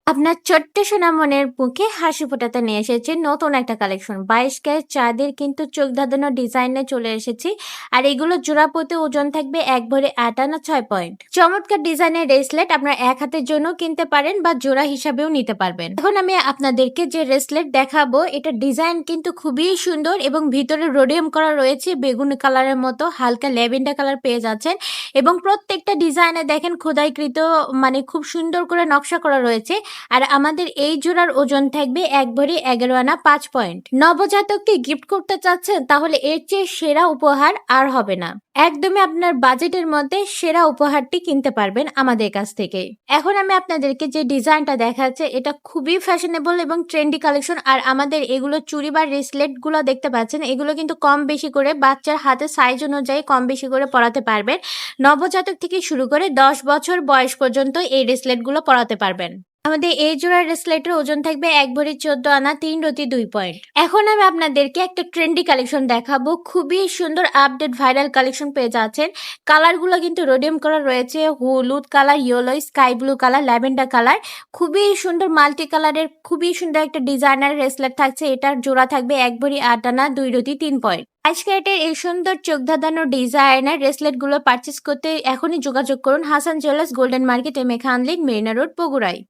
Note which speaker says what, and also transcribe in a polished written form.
Speaker 1: আপনার ছোট্ট সোনামনের মুখে হাসি ফোটাতে নিয়ে এসেছি নতুন একটা কালেকশন। 22 ক্যারেট চাঁদের কিন্তু চোখ ধাঁধানো ডিজাইনে চলে এসেছি। আর এগুলো জোড়া প্রতি ওজন থাকবে 1 ভরি 8 আনা 6 পয়েন্ট। চমৎকার ডিজাইনের রেসলেট আপনার এক হাতের জন্য কিনতে পারেন বা জোড়া হিসাবেও নিতে পারবেন। এখন আমি আপনাদেরকে যে রেসলেট দেখাবো এটা ডিজাইন কিন্তু খুবই সুন্দর এবং ভিতরে রোডিয়াম করা রয়েছে বেগুনি কালারের মতো, হালকা ল্যাভেন্ডার কালার পেয়ে যাচ্ছেন এবং প্রত্যেকটা ডিজাইনে দেখেন খোদাইকৃত, মানে খুব সুন্দর করে নকশা করা রয়েছে। আর আমাদের এই জোড়ার ওজন থাকবে 1 ভরি 11 আনা 5 পয়েন্ট। নবজাতককে গিফট করতে চাচ্ছেন তাহলে এর চেয়ে সেরা উপহার আর হবে না। একদমই আপনার বাজেটের মধ্যে সেরা উপহারটি কিনতে পারবেন আমাদের কাছ থেকে। এখন আমি আপনাদেরকে যে ডিজাইনটা দেখাচ্ছি এটা খুবই ফ্যাশনেবল এবং ট্রেন্ডি কালেকশন। আর আমাদের এগুলো চুড়ি বা রেসলেট গুলো দেখতে পাচ্ছেন, এগুলো কিন্তু কম বেশি করে বাচ্চার হাতের সাইজ অনুযায়ী কম বেশি করে পরাতে পারবেন। নবজাতক থেকে শুরু করে 10 বছর বয়স পর্যন্ত এই রেসলেট গুলো পরাতে পারবেন। আমাদের এই জোড়ার রেসলেটের ওজন থাকবে 1 ভরি 14 আনা 3 রতি 2 পয়েন্ট। এখন আমি আপনাদেরকে একটা ট্রেন্ডি কালেকশন দেখাবো। খুবই সুন্দর আপডেট ভাইরাল কালেকশন পেয়ে যাচ্ছেন। কালারগুলো কিন্তু রোডিয়াম করা রয়েছে, হলুদ colour, yellow, sky blue colour, lavender colour. খুবই সুন্দর মাল্টি কালারের খুবই সুন্দর একটা ডিজাইনার রেসলেট থাকছে। এটার জোড়া থাকবে 1 ভরি 8 আনা 2 রতি 3 পয়েন্ট। 22 ক্যারেটের এই সুন্দর চোখ ধাঁধানো ডিজাইনার রেসলেট গুলো পারচেস করতে এখনই যোগাযোগ করুন Hasan jewellers, golden market, M A Khan lane, Marina road, বগুড়ায়।